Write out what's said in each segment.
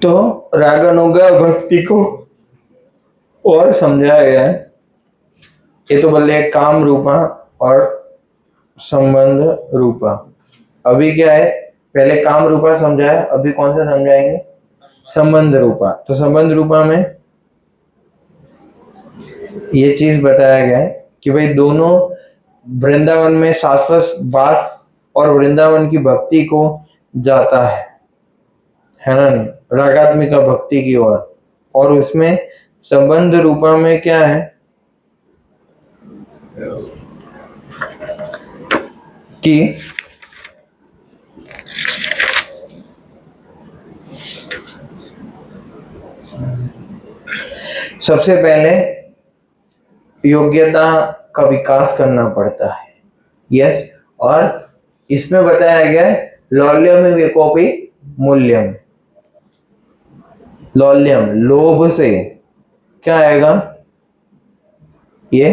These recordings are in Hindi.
तो रागानुगा भक्ति को और समझाया गया है। ये तो बोले काम रूपा और संबंध रूपा। अभी क्या है, पहले काम रूपा समझाया, अभी कौन सा समझाएंगे? संबंध रूपा। तो संबंध रूपा में ये चीज बताया गया है कि भाई दोनों वृंदावन में शाश्वत वास और वृंदावन की भक्ति को जाता है ना नहीं, रागात्मिका भक्ति की ओर। और उसमें संबंध रूपा में क्या है कि सबसे पहले योग्यता का विकास करना पड़ता है। यस, और इसमें बताया गया है लौल्यम विकोपी मूल्यम। लौल्यम लोभ से क्या आएगा, ये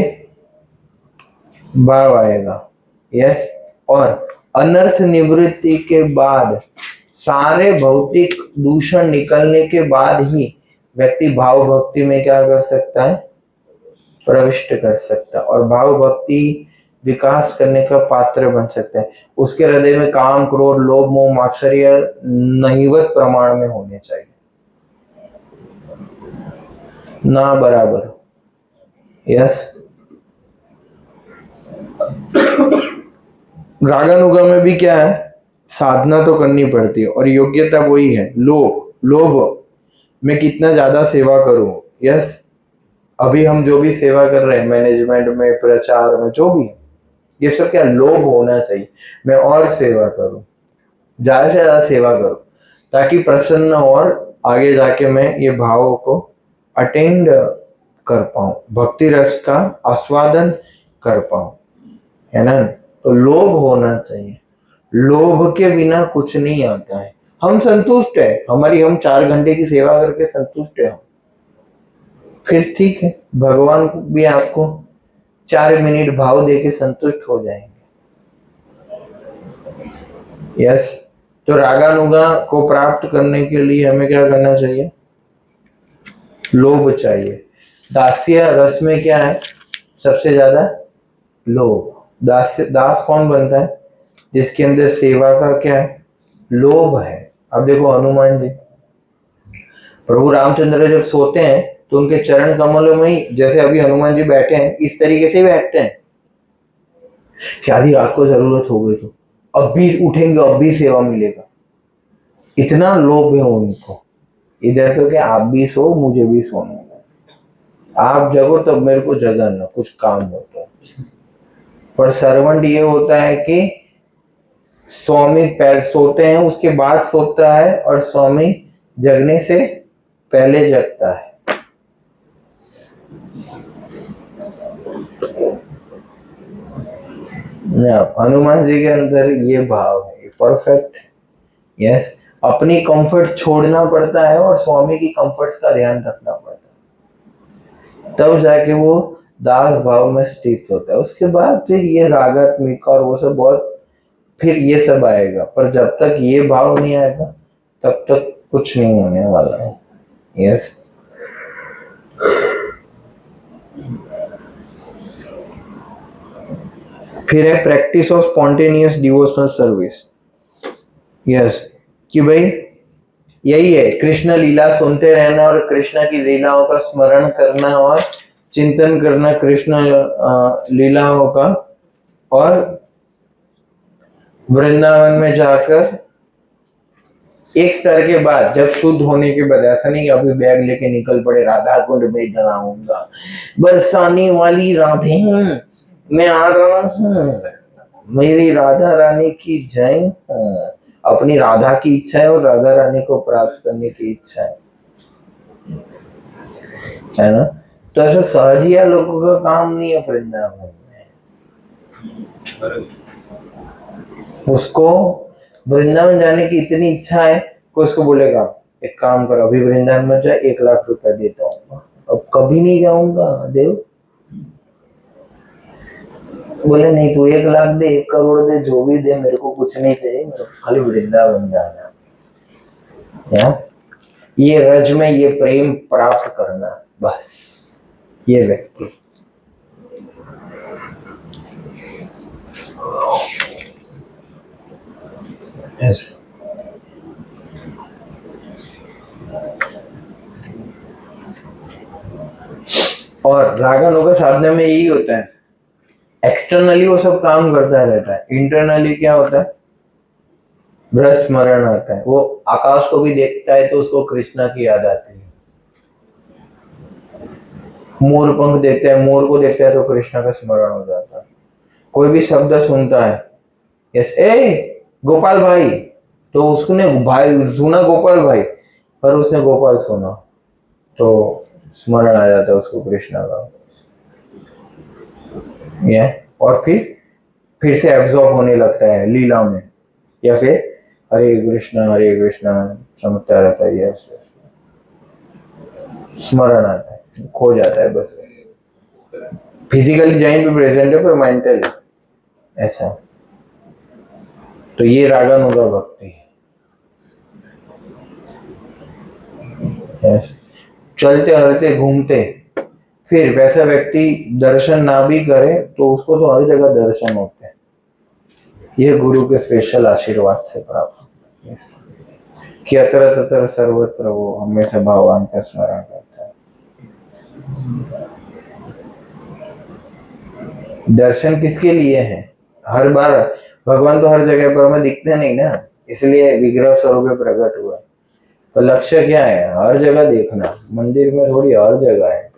भाव आएगा। यस, और अनर्थ निवृत्ति के बाद, सारे भौतिक दूषण निकलने के बाद ही व्यक्ति भाव भक्ति में क्या कर सकता है, प्रविष्ट कर सकता है, और भाव भक्ति विकास करने का पात्र बन सकता है। उसके हृदय में काम क्रोध लोभ मोह मात्सर्य नहीवत प्रमाण में होने चाहिए, ना बराबर। यस, रागानुगा में भी क्या है, साधना तो करनी पड़ती है और योग्यता वही है लोभ। लोभ मैं कितना ज्यादा सेवा करूं। यस, अभी हम जो भी सेवा कर रहे हैं मैनेजमेंट में, प्रचार में, जो भी है, ये सब क्या लोभ होना चाहिए। मैं और सेवा करूं, ज्यादा से ज्यादा सेवा करूं, ताकि प्रसन्न और आगे जाके मैं ये भावों को अटेंड कर पाऊं, भक्ति रस का आस्वादन कर पाऊं, है ना। तो लोभ होना चाहिए, लोभ के बिना कुछ नहीं आता है। हम संतुष्ट है, हम 4 घंटे की सेवा करके संतुष्ट है, फिर ठीक है, भगवान भी आपको 4 मिनट भाव देके संतुष्ट हो जाएंगे। यस, तो रागानुगा को प्राप्त करने के लिए हमें क्या करना चाहिए, लोभ चाहिए। दास्य रस में क्या है, सबसे ज्यादा लोभ। दास कौन बनता है, जिसके अंदर सेवा का क्या है, लोभ है। अब देखो हनुमान जी, प्रभु रामचंद्र जब सोते हैं तो उनके चरण कमलों में ही, जैसे अभी हनुमान जी बैठे हैं इस तरीके से बैठते हैं कि आधी रात को जरूरत हो गई तो अब भी उठेंगे, अब भी सेवा मिलेगा। इतना लोभ है उनको। इधर तो क्या, आप भी सो मुझे भी सोना है, आप जगो तब मेरे को जगाना, कुछ काम होता है। पर सर्वेंट ये होता है कि स्वामी पहले सोते हैं उसके बाद सोता है, और स्वामी जगने से पहले जगता है। हनुमान जी के अंदर ये भाव है, परफेक्ट है। यस, अपनी कंफर्ट छोड़ना पड़ता है और स्वामी की कंफर्ट का ध्यान रखना पड़ता है, तब जाके वो दास भाव में स्थित होता है। उसके बाद फिर ये रागात्मिक और वो सब बहुत, फिर ये सब आएगा। पर जब तक ये भाव नहीं आएगा तब तक कुछ नहीं होने वाला है। यस, फिर है practice of spontaneous devotional service. Yes, कि भाई यही है, कृष्ण लीला सुनते रहना और कृष्ण की लीलाओं का स्मरण करना और चिंतन करना कृष्ण लीलाओं का, और वृंदावन में जाकर एक स्तर के बाद, जब शुद्ध होने के बाद, ऐसा नहीं कि अभी बैग लेके निकल पड़े राधा कुंड में जाऊंगा, बरसाने वाली राधे मैं आ रहा हूँ, मेरी राधा रानी की जय। अपनी राधा की इच्छा है और राधा रानी को प्राप्त करने की इच्छा है ना। तो ऐसा सहजिया लोगों का काम नहीं है वृंदावन में। उसको वृंदावन जाने की इतनी इच्छा है कि उसको बोलेगा एक काम करो, अभी वृंदावन में जाए, 1 लाख रुपया देता हूँ, अब कभी नहीं जाऊंगा देव। बोले नहीं, तू 1 लाख दे, 1 करोड़ दे, जो भी दे, मेरे को कुछ नहीं चाहिए, मेरे को खाली वृंदावन जाना है। ये रज में ये प्रेम प्राप्त करना, बस ये व्यक्ति। ऐसे और रागानुगा साधना में यही होता है, एक्सटर्नली वो सब काम करता रहता है, इंटरनली क्या होता है, ब्रह्म स्मरण आता है। वो आकाश को भी देखता है तो उसको कृष्णा की याद आती है, मोर पंख देखता है, मोर को देखता है तो कृष्णा का स्मरण हो जाता है। कोई भी शब्द सुनता है, यस ए गोपाल भाई, तो उसने भाई सुना गोपाल भाई, पर उसने गोपाल सुना तो स्मरण आ जाता है उसको कृष्णा का, ये और फिर से एब्जॉर्ब होने लगता है लीला में, या फिर हरे कृष्णा समझता रहता है, यस स्मरण आता है, खो जाता है बस। फिजिकली जैन भी प्रेजेंट है पर मेंटली ऐसा। तो ये रागानुगा भक्ति है। yes. चलते हरते घूमते, फिर वैसा व्यक्ति दर्शन ना भी करे तो उसको तो हर जगह दर्शन होते हैं, ये गुरु के स्पेशल आशीर्वाद से प्राप्त yes. कि अतर ततर सर्वत्र वो हमेशा भगवान का स्मरण करता है। दर्शन किसके लिए है? हर बार भगवान तो हर जगह पर हमें दिखते नहीं ना, इसलिए विग्रह स्वरूप में प्रकट हुआ। तो लक्ष्य क्या है? हर जगह देखना, मंदिर में थोड़ी हर जगह है,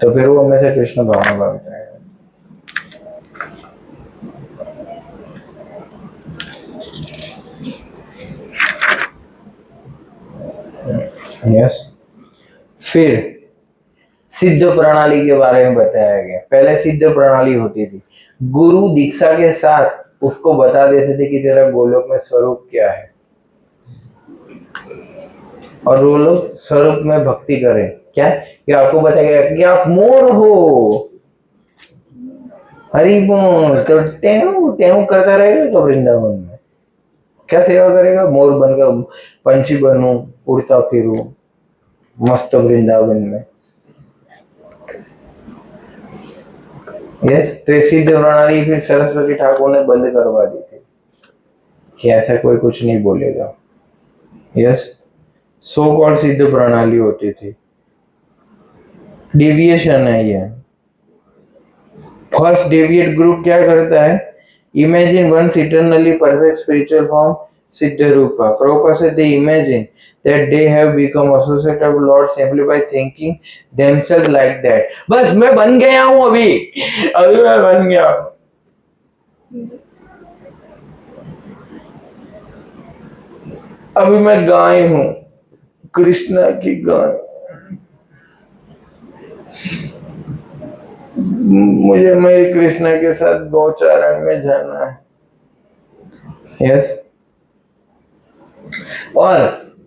तो फिर वो हमेशा कृष्ण भावना भावित रहेगा। यस। फिर सिद्ध प्रणाली के बारे में बताया गया। पहले सिद्ध प्रणाली होती थी, गुरु दीक्षा के साथ उसको बता देते थे कि तेरा गोलोक में स्वरूप क्या है, और वो लोग स्वरूप में भक्ति करें। क्या कि आपको बताया गया कि आप मोर हो, हरि बोल, तो टेऊ टेऊ करता रहेगा तो वृंदावन में क्या सेवा करेगा? मोर बनकर पंछी बनूं, उड़ता फिरूं मस्त वृंदावन में। यस। तो सिद्ध प्रणाली फिर सरस्वती ठाकुर ने बंद करवा दी थी कि ऐसा कोई कुछ नहीं बोलेगा। यस। सो कॉल्ड सिद्ध प्रणाली होती थी, डेविएशन है ये। फर्स्ट डेविएट ग्रुप क्या करता है? Imagine once eternally perfect spiritual form सिद्ध रूपा। Prabhupada said they imagine that they have become associated of Lord simply by thinking themselves like that. बस मैं बन गया हूं, अभी मैं बन गया हूं। अभी मैं गाय हूं, कृष्णा की गाय, मुझे मेरे कृष्णा के साथ गौचारण में जाना है। यस। और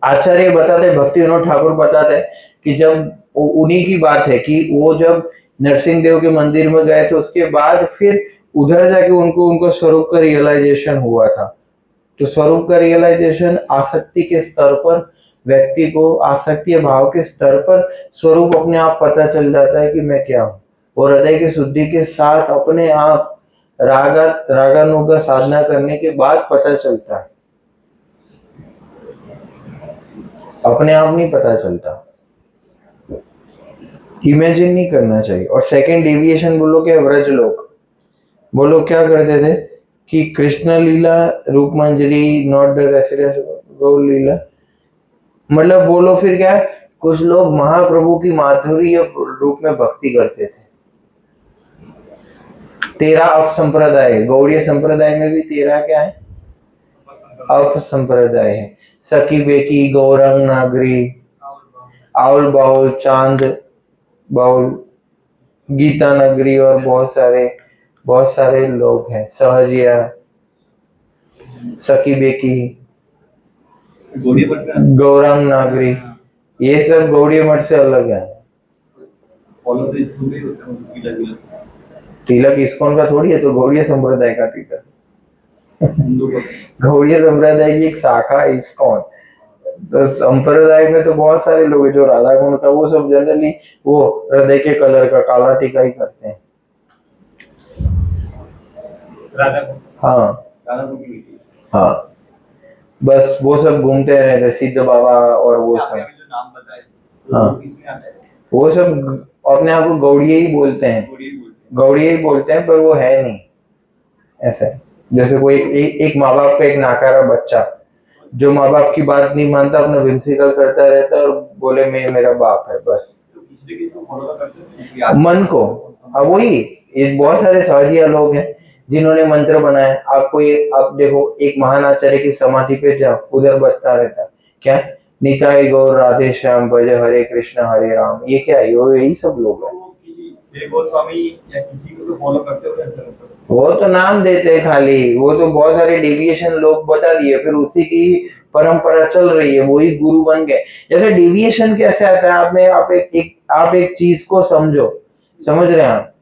आचार्य बताते, भक्ति विनोद ठाकुर बताते कि जब उन्हीं की बात है कि वो जब नरसिंह देव के मंदिर में गए थे, उसके बाद फिर उधर जाके उनको स्वरूप का रियलाइजेशन हुआ था। तो स्वरूप का रियलाइजेशन आसक्ति के स्तर पर, व्यक्ति को आसक्ति भाव के स्तर पर स्वरूप अपने आप पता चल जाता है कि मैं क्या हूँ, और हृदय की शुद्धि के साथ अपने आप रागानुगा साधना करने के बाद पता चलता है, अपने आप नहीं पता चलता। इमेजिन नहीं करना चाहिए। और सेकंड डेविएशन बोलो क्या? व्रज लोग, वो लोग क्या करते थे कि कृष्ण लीला रूप मंजरी नॉट द रेसिडेंस गौ लीला, मतलब वो लोग फिर क्या, कुछ लोग महाप्रभु की माधुरी रूप में भक्ति करते थे। तेरा अप संप्रदाय, गौड़ीय संप्रदाय में भी तेरा क्या है? अप संप्रदाय है। सखी बेकी, गौरंग नागरी, आउल बाउल, चांद बाउल, गीता नगरी, और बहुत सारे लोग हैं, सहजिया, सखी बेकी, गौरंग नागरी, ये सब गौड़ीय मठ से अलग है। तिलक इस्कॉन का थोड़ी है, तो गौड़ीय संप्रदाय का तिलक। गौड़ीय संप्रदाय की एक शाखा है इस्कॉन, तो संप्रदाय में तो बहुत सारे लोग हैं जो राधा गुण का, वो सब जनरली वो हृदय के कलर का काला टीका ही करते हैं। हाँ हाँ, बस वो सब घूमते रहते, सिद्ध बाबा और वो सब। जो नाम बताए हाँ, वो सब अपने आप को गौड़िये ही बोलते हैं, गौड़िये ही बोलते हैं, पर वो है नहीं ऐसा है। जैसे कोई एक माँ बाप का एक नाकारा बच्चा जो माँ बाप की बात नहीं मानता, अपना विमसिकल करता रहता है और बोले मैं मेरा बाप है बस, मन को। अब वही एक बहुत सारे साजिया लोग हैं जिन्होंने मंत्र बनाए। आपको ये आप देखो, एक महान आचार्य की समाधि पे जाओ, उधर बजता रहता है क्या, निताई गौर राधे श्याम भज हरे कृष्ण हरे राम। ये क्या है, वो यही सब लोग हैं। गोस्वामी या किसी को तो फॉलो करते हो, वो तो नाम देते हैं खाली, वो तो बहुत सारे डेविएशन लोग बता दिए, फिर उसी की परंपरा चल रही है, वही गुरु बन गए। जैसे डेविएशन कैसे आता है, आप एक चीज को समझो, समझ रहे हैं आप,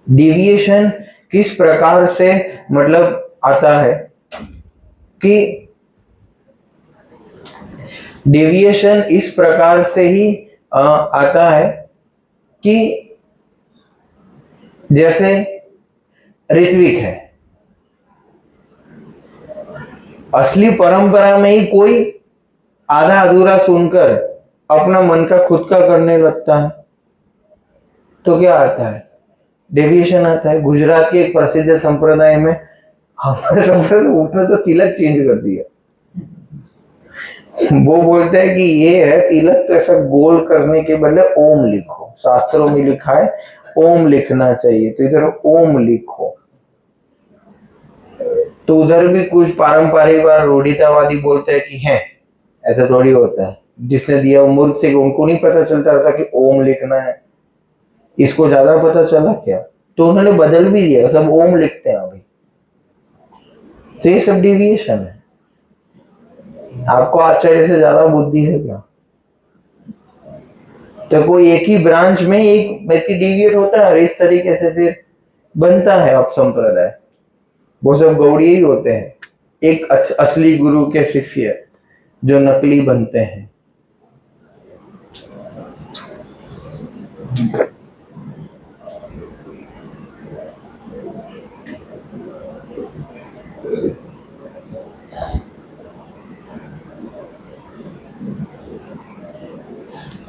डेविएशन किस प्रकार से मतलब आता है कि डेविएशन इस प्रकार से ही आता है कि जैसे ऋत्विक है, असली परंपरा में ही कोई आधा अधूरा सुनकर अपना मन का खुद का करने लगता है, तो क्या आता है, डेविएशन आता है। गुजरात के एक प्रसिद्ध संप्रदाय में, हमारे संप्रदाय उसने तो तिलक चेंज कर दिया। वो बोलते हैं कि ये है तिलक, तो ऐसा गोल करने के बदले ओम लिखो, शास्त्रों में लिखा है ओम लिखना चाहिए, तो इधर ओम लिखो। तो उधर भी कुछ पारंपरिक रूढ़ितावादी बोलते हैं कि है ऐसा थोड़ी होता है, जिसने दिया मूर्ख से, उनको नहीं पता चलता था कि ओम लिखना है, इसको ज्यादा पता चला क्या, तो उन्होंने बदल भी दिया, सब ओम लिखते हैं अभी। तो ये सब डिविएशन है। आपको आचार्य से ज्यादा बुद्धि है क्या? तो कोई एक ही ब्रांच में एक व्यक्ति डिविएट होता है और इस तरीके से फिर बनता है अब संप्रदाय। वो सब गौड़ी ही होते हैं, एक असली गुरु के शिष्य जो नकली बनते हैं।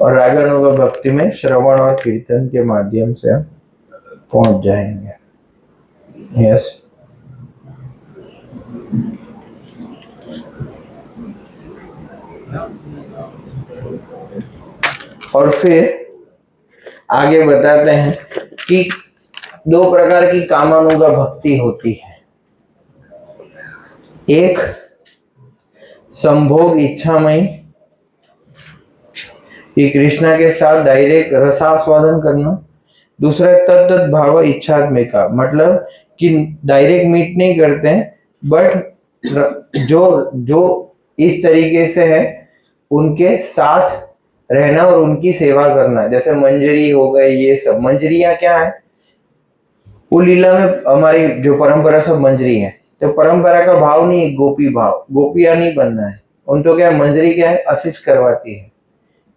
और रागानुगा भक्ति में श्रवण और कीर्तन के माध्यम से हम पहुंच जाएंगे। यस, और फिर आगे बताते हैं कि दो प्रकार की कामानुगा भक्ति होती है। एक संभोग इच्छामयी, कि कृष्णा के साथ डायरेक्ट रसास्वादन करना। दूसरा तत्त भाव इच्छात्मिका, मतलब कि डायरेक्ट मीट नहीं करते हैं, बट जो इस तरीके से है उनके साथ रहना और उनकी सेवा करना। जैसे मंजरी हो गए, ये सब मंजरियां क्या है, वो लीला में हमारी जो परंपरा सब मंजरी है, तो परंपरा का भाव नहीं, गोपी भाव, गोपियां नहीं बनना है उन, तो क्या मंजरी क्या है, असिस्ट करवाती है।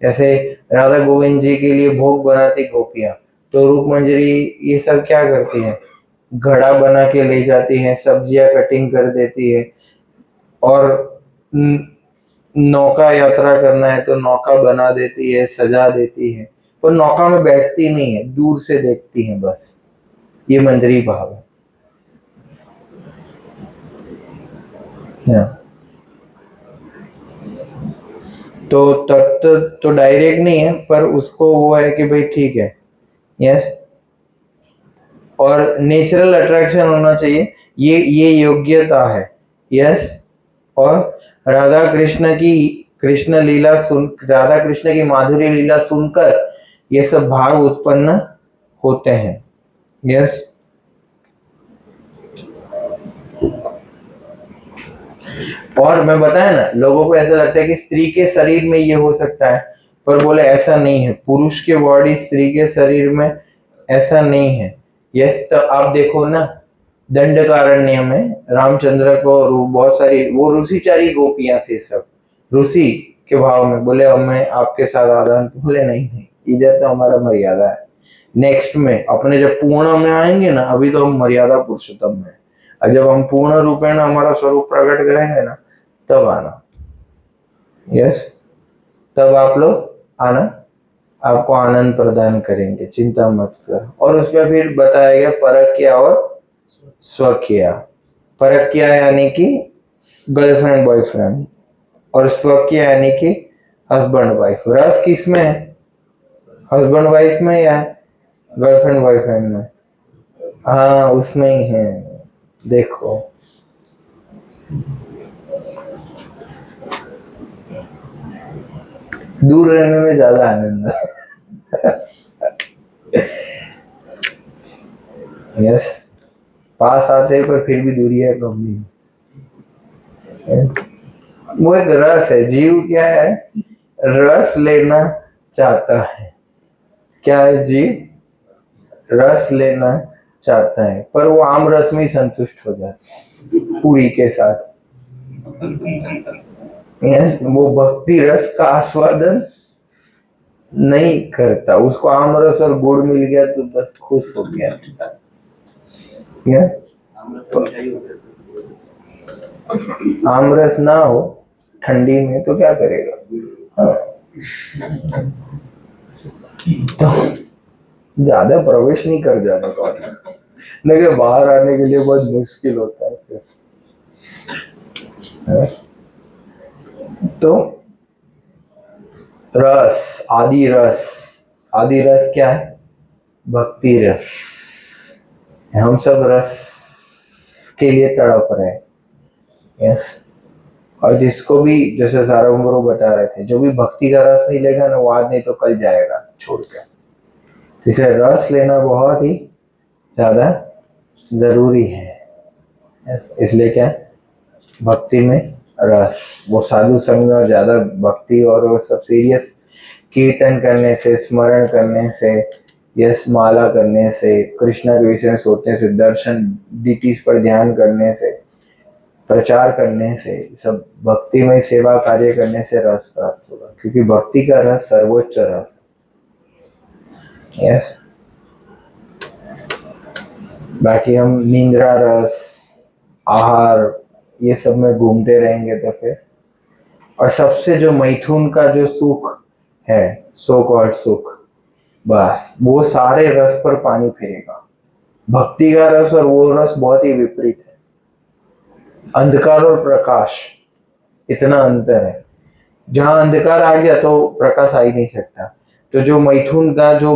जैसे राधा गोविंद जी के लिए भोग बनाती गोपियां, तो रूप मंजरी ये सब क्या करती है, घड़ा बना के ले जाती है, सब्जियां कटिंग कर देती है, और नौका यात्रा करना है तो नौका बना देती है, सजा देती है, पर नौका में बैठती नहीं है, दूर से देखती है बस। ये मंजरी भाव है। तो तत्व तो डायरेक्ट नहीं है, पर उसको वो है कि भाई ठीक है, यस, और नेचुरल अट्रैक्शन होना चाहिए, ये योग्यता है, यस। और राधा कृष्ण की माधुरी लीला सुनकर ये सब भाव उत्पन्न होते हैं, यस। और मैं बताया ना, लोगों को ऐसा लगता है कि स्त्री के शरीर में ये हो सकता है, पर बोले ऐसा नहीं है, पुरुष के बॉडी स्त्री के शरीर में ऐसा नहीं है, यस। तो आप देखो ना, दंडकारण्य में रामचंद्र को बहुत सारी वो ऋषिचारी गोपियां थी सब, रुचि के भाव में बोले अब मैं आपके साथ आदान, बोले नहीं नहीं, इधर तो हमारा मर्यादा है। नेक्स्ट में अपने जब पूर्ण में आएंगे ना, अभी तो हम मर्यादा पुरुषोत्तम में, और जब हम पूर्ण रूपेण हमारा स्वरूप प्रकट करेंगे ना, तब आना। यस, तब आप लोग आना, आपको आनंद प्रदान करेंगे, चिंता मत कर। और उसमें फिर बताया गया परक्या और स्वकिया। परक्या यानी कि गर्लफ्रेंड बॉयफ्रेंड, और स्वकिया यानी कि हस्बैंड वाइफ। रस किस में है, हस्बैंड वाइफ में या गर्लफ्रेंड बॉयफ्रेंड में? हाँ, उसमें ही है। देखो दूर रहने में ज्यादा आनंद है। यस, पास आते हैं पर फिर भी दूरी है कभी। वो एक रस है, जीव क्या है, रस लेना चाहता है। क्या है, जीव रस लेना चाहता है, पर वो आम रस में ही संतुष्ट हो जाता है पूरी के साथ। वो भक्ति रस का आस्वादन नहीं करता, उसको आम रस और गुड़ मिल गया तो बस खुश हो गया। आम रस ना हो ठंडी में तो क्या करेगा? हाँ। तो ज्यादा प्रवेश नहीं कर जाने का, नहीं बाहर आने के लिए बहुत मुश्किल होता है फिर। तो रस, आदि रस, आदि रस क्या है? भक्ति रस। हम सब रस के लिए तड़प रहे हैं। यस, और जिसको भी, जैसे सारंगुरु बता रहे थे, जो भी भक्ति का रस नहीं लेगा ना, वो आज नहीं तो कल जाएगा छोड़कर। इसलिए रस लेना बहुत ही ज्यादा जरूरी है। इसलिए क्या, भक्ति में रस, वो साधु संग और ज्यादा भक्ति और वो सब सीरियस कीर्तन करने से, स्मरण करने से, यस माला करने से, कृष्णा के विषय में सोचने से, दर्शन डीटीज पर ध्यान करने से, प्रचार करने से, सब भक्ति में सेवा कार्य करने से रस प्राप्त होगा, क्योंकि भक्ति का रस सर्वोच्च रस है। यस, बाकी हम निंद्रा रस, आहार, ये सब में घूमते रहेंगे तो फिर, और सबसे जो मैथुन का जो सुख है, सो कॉल्ड सुख, बस वो सारे रस पर पानी फिरेगा। भक्ति का रस और वो रस बहुत ही विपरीत है। अंधकार और प्रकाश, इतना अंतर है। जहां अंधकार आ गया तो प्रकाश आ ही नहीं सकता। तो जो मैथुन का जो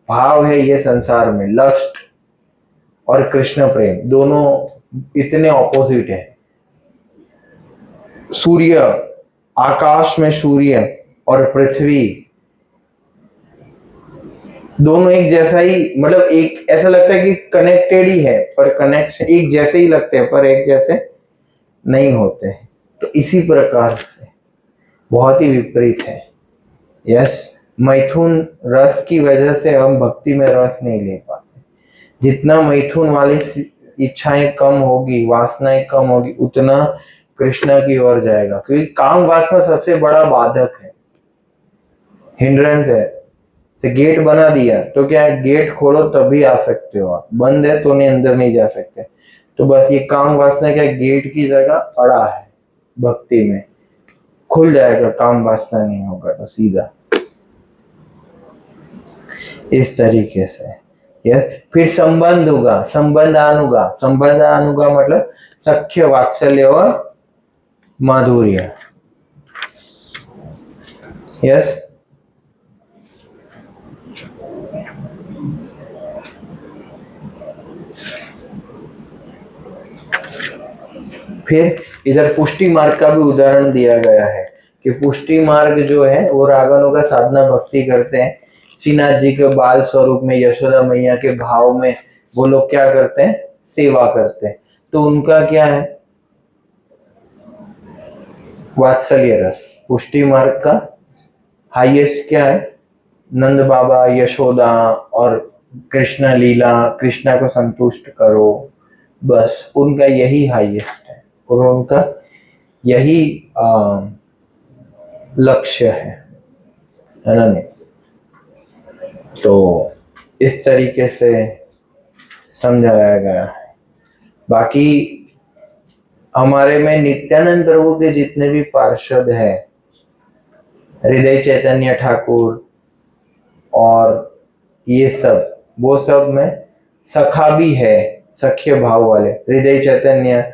भाव है ये संसार में, लस्ट और कृष्ण प्रेम, दोनों इतने ऑपोजिट है। सूर्य, आकाश में सूर्य और पृथ्वी, दोनों एक जैसा ही, मतलब एक ऐसा लगता है कि कनेक्टेड ही है, पर कनेक्शन एक जैसे ही लगते हैं पर एक जैसे नहीं होते। तो इसी प्रकार से बहुत ही विपरीत है। यस, मैथुन रस की वजह से हम भक्ति में रस नहीं ले पाते। जितना मैथुन वाली इच्छाएं कम होगी, वासनाएं कम होगी, उतना कृष्णा की ओर जाएगा, क्योंकि काम वासना सबसे बड़ा बाधक है, हिंड्रेंस है। से गेट बना दिया तो क्या है, गेट खोलो तभी आ सकते हो आप, बंद है तो नहीं, अंदर नहीं जा सकते। तो बस ये काम वासना क्या गेट की जगह अड़ा है, भक्ति में खुल जाएगा, काम वासना नहीं होगा तो सीधा इस तरीके से। यस, फिर संबंध होगा, संबंधानुगा, संबंधानुगा मतलब सख्य, वात्सल्य और माधुर्य। यस, फिर इधर पुष्टि मार्ग का भी उदाहरण दिया गया है कि पुष्टि मार्ग जो है वो रागानुगा साधना भक्ति करते हैं। श्रीनाथ जी के बाल स्वरूप में, यशोदा मैया के भाव में वो लोग क्या करते हैं, सेवा करते हैं। तो उनका क्या है, वात्सल्य रस। पुष्टि मार्ग का हाईएस्ट क्या है, नंद बाबा, यशोदा और कृष्णा लीला, कृष्णा को संतुष्ट करो, बस उनका यही हाईएस्ट है और उनका यही लक्ष्य है ना? नहीं तो इस तरीके से समझाया गया है। बाकी हमारे में नित्यानंद प्रभु के जितने भी पार्षद हैं, हृदय चैतन्य ठाकुर और ये सब, वो सब में सखा भी है, सख्य भाव वाले। हृदय चैतन्य,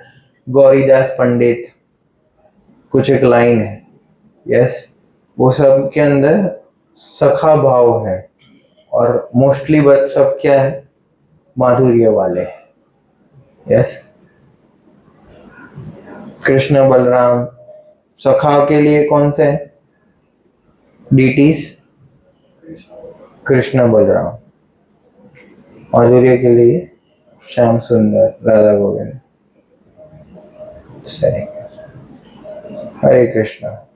गौरीदास पंडित, कुछ एक लाइन है, यस, वो सब के अंदर सखा भाव है। और मोस्टली बच सब क्या है, माधुर्य वाले, यस। कृष्ण बलराम सखा के लिए कौन से हैं डीटीज? कृष्ण बलराम। माधुर्य के लिए श्याम सुंदर, राधा गोविंद। हरे कृष्णा।